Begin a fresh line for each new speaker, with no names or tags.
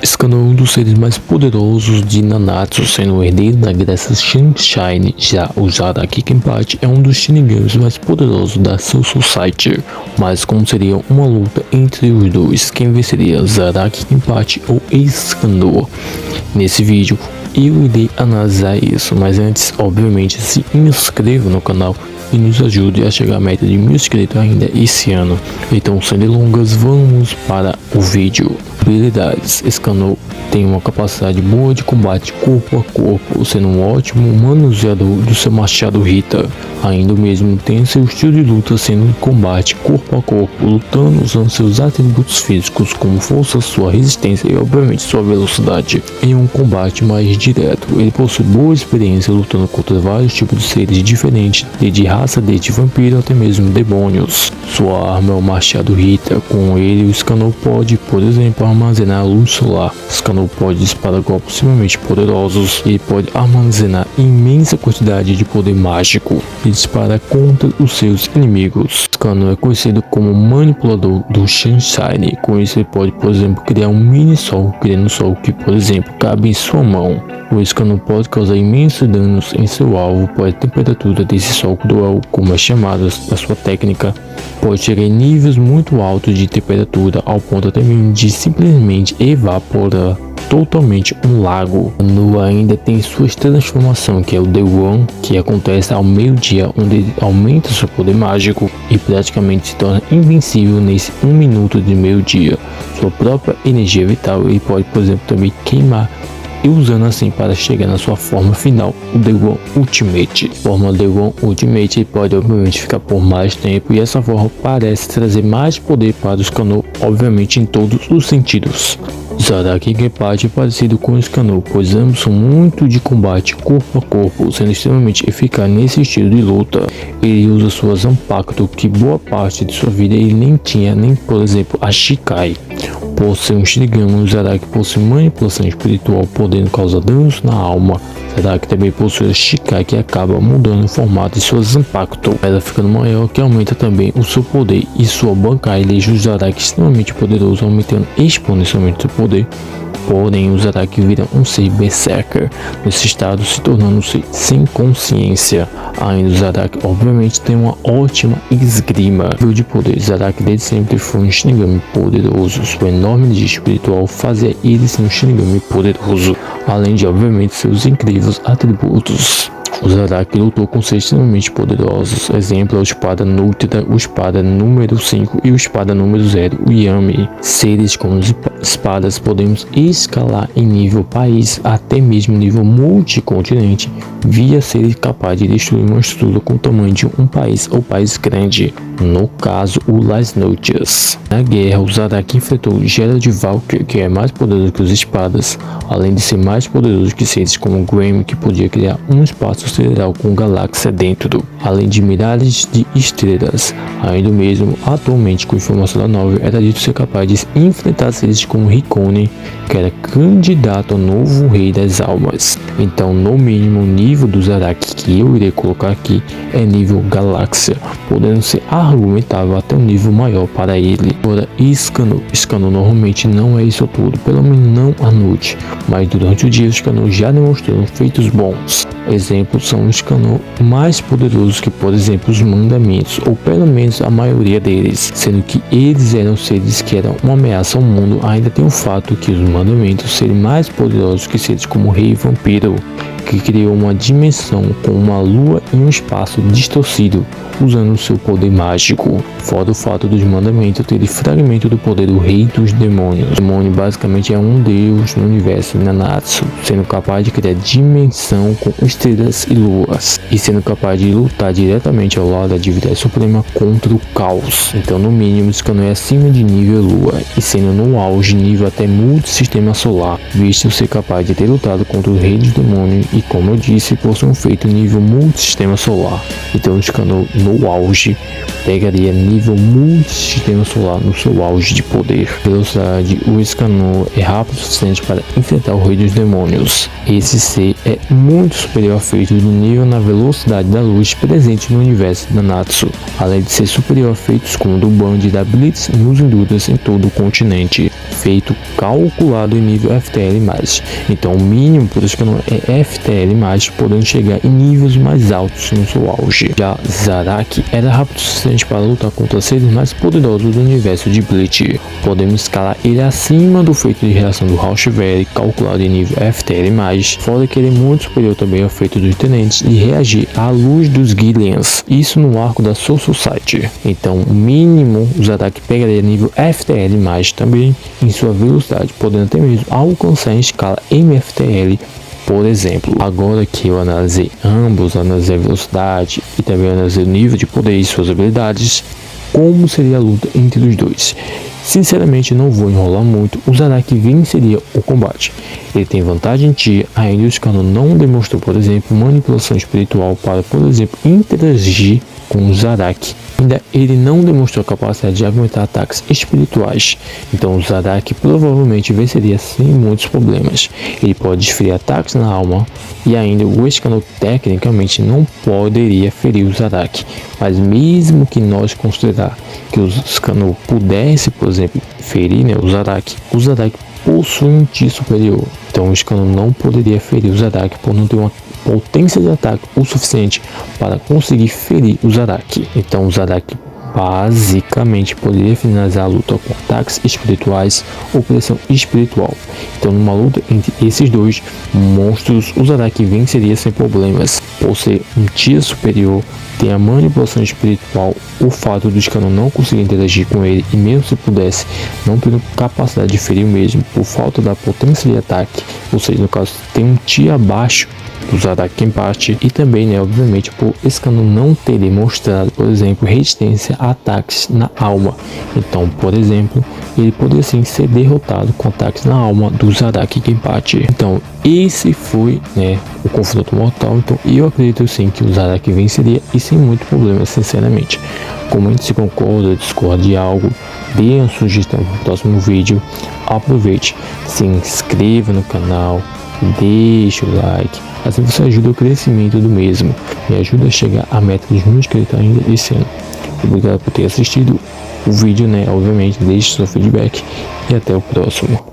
Escanou um dos seres mais poderosos de Nanatsu, sendo o herdeiro da Grécia Sunshine. Já o Zaraki Kenpachi é um dos Shinigamis mais poderosos da Soul Society. Mas como seria uma luta entre os dois, quem venceria, Zaraki Kenpachi ou Escanor? Nesse vídeo eu irei analisar isso, mas antes, obviamente, se inscreva no canal e nos ajude a chegar à meta de 1000 inscritos ainda esse ano. Então, sem delongas, vamos para o vídeo. Habilidades: Escanor tem uma capacidade boa de combate corpo a corpo, sendo um ótimo manuseador do seu machado Rita. Ainda mesmo tem seu estilo de luta sendo combate corpo a corpo, lutando usando seus atributos físicos como força, sua resistência e obviamente sua velocidade. Em um combate mais direto, ele possui boa experiência lutando contra vários tipos de seres diferentes, desde raça, desde vampiro até mesmo demônios. Sua arma é o machado Rita. Com ele, o Escanor pode, por exemplo, armazenar a luz solar. O Escanor pode disparar golpes extremamente poderosos. Ele pode armazenar imensa quantidade de poder mágico e dispara contra os seus inimigos. O Escanor é conhecido como manipulador do Sunshine. Com isso, ele pode, por exemplo, criar um mini sol, criando um sol que, por exemplo, cabe em sua mão. O Escanor pode causar imensos danos em seu alvo, pois a temperatura desse sol cruel, como é chamada da sua técnica, pode chegar em níveis muito altos de temperatura, ao ponto até mesmo de simplesmente evaporar totalmente um lago. No ainda tem sua transformação, que é o The One, que acontece ao meio-dia, onde ele aumenta seu poder mágico e praticamente se torna invencível nesse 1 minuto de meio-dia. Sua própria energia vital, ele pode, por exemplo, também queimar, e usando assim para chegar na sua forma final, o The One Ultimate. Forma The One Ultimate pode obviamente ficar por mais tempo, e essa forma parece trazer mais poder para o Escanor, obviamente em todos os sentidos. Zaraki Kenpachi é parecido com o Escanor, pois ambos são muito de combate corpo a corpo, sendo extremamente eficaz nesse estilo de luta. Ele usa sua Zanpakuto, que boa parte de sua vida ele nem tinha, nem por exemplo a Shikai. Por ser um Shinigami, o Zaraki possui manipulação espiritual, podendo causar danos na alma. Zaraki também possui a Shikai, que acaba mudando o formato de sua Zanpakuto, ela ficando maior, que aumenta também o seu poder, e sua Bankai deixa o Zaraki extremamente poderoso, aumentando exponencialmente seu poder. Porém, o Zaraki vira um ser berserker, nesse estado se tornando-se sem consciência. Ainda o Zaraki obviamente tem uma ótima esgrima. Nível de poder: Zaraki desde sempre foi um Shinigami poderoso. Sua enorme energia espiritual fazia ele ser um Shinigami poderoso, além de obviamente seus incríveis atributos. O Zaraki lutou com seres extremamente poderosos, exemplo é o Espada Nútida, o Espada número 5 e o Espada número 0, o Yami. Seres com espadas podemos escalar em nível país, até mesmo nível multicontinente, via seres capazes de destruir uma estrutura com o tamanho de um país ou país grande, no caso o Las Noches. Na guerra, o Zaraki enfrentou Geralt Valkyr, que é mais poderoso que os espadas, além de ser mais poderoso que seres como Graham, que podia criar um espaço sideral com galáxia dentro, além de milhares de estrelas. Ainda mesmo, atualmente com informação da novel, era dito ser capaz de enfrentar seres como Rikone, que era candidato ao novo rei das almas. Então, no mínimo, o nível do Zaraki que eu irei colocar aqui é nível galáxia, podendo ser argumentável até um nível maior para ele. Agora, Escanor normalmente não é isso tudo, pelo menos não à noite, mas durante o dia o Escanor já demonstrou feitos bons. Exemplos são os Escanor mais poderosos que, por exemplo, os mandamentos, ou pelo menos a maioria deles, sendo que eles eram seres que eram uma ameaça ao mundo. Ainda tem o fato que os mandamentos serem mais poderosos que seres como o Rei Vampiro, que criou uma dimensão com uma lua e um espaço distorcido, usando seu poder mágico. Fora o fato dos mandamentos terem fragmento do poder do Rei dos Demônios. O demônio basicamente é um deus no universo Nanatsu, sendo capaz de criar dimensão com estrelas e luas, e sendo capaz de lutar diretamente ao lado da divindade suprema contra o caos. Então, no mínimo, Escanor é acima de nível lua, e sendo no auge nível até multisistema solar, visto ser capaz de ter lutado contra o Rei dos Demônios E como eu disse, por ser um feito nível multisistema solar, então o Scanner no auge pegaria nível multisistema solar no seu auge de poder. Velocidade, o Scanner é rápido o suficiente para enfrentar o rei dos demônios. Esse ser é muito superior a feitos do nível na velocidade da luz presente no universo da Natsu, além de ser superior a feitos como o do Band e da Blitz nos indutas em todo o continente, feito calculado em nível FTL+. Então o mínimo para o Scanner é FTL+, podendo chegar em níveis mais altos no seu auge. Já Zaraki era rápido o suficiente para lutar contra seres mais poderosos do universo de Bleach. Podemos escalar ele acima do feito de reação do Rauschwelle, calculado em nível FTL+, fora que ele é muito superior também ao feito dos tenentes e reagir à luz dos Gillians, isso no arco da Soul Society. Então o mínimo o Zaraki pegaria nível FTL+, também em sua velocidade, podendo até mesmo alcançar em escala MFTL, por exemplo. Agora que eu analisei ambos, analisei a velocidade e também analisei o nível de poder e suas habilidades, como seria a luta entre os dois? Sinceramente, não vou enrolar muito, o Zaraki venceria o combate. Ele tem vantagem em Tia, ainda o Scanner não demonstrou, por exemplo, manipulação espiritual para, por exemplo, interagir com o Zaraki. Ainda ele não demonstrou a capacidade de aguentar ataques espirituais, então o Zaraki provavelmente venceria sem muitos problemas. Ele pode desferir ataques na alma e ainda o Scanner tecnicamente não poderia ferir o Zaraki, mas mesmo que nós considerar que o Scanner pudesse, por exemplo, ferir o Zaraki possui um Ki superior, então o Scanner não poderia ferir o Zaraki por não ter uma potência de ataque o suficiente para conseguir ferir o Zaraki. Então o Zaraki basicamente poderia finalizar a luta com ataques espirituais ou pressão espiritual. Então numa luta entre esses dois monstros, o Zaraki venceria sem problemas. Por ser um Tia superior, tem a manipulação espiritual, o fato do Scanner não conseguir interagir com ele e mesmo se pudesse, não tendo capacidade de ferir o mesmo por falta da potência de ataque, ou seja, no caso tem um Tia abaixo do Zaraki em parte, e também, obviamente, por Scanner não ter demonstrado, por exemplo, resistência a ataques na alma. Então, por exemplo, ele poderia sim ser derrotado com ataques na alma do Zaraki Kenpachi. Então, esse foi, o confronto mortal. Então, eu acredito sim que o Zaraki venceria e sem muito problema, sinceramente. Comente se concorda, discorda de algo, dê uma sugestão no próximo vídeo. Aproveite, se inscreva no canal, deixe o like, assim você ajuda o crescimento do mesmo, me ajuda a chegar à meta de 1000 inscritos ainda esse ano. Obrigado por ter assistido o vídeo, obviamente deixe seu feedback e até o próximo.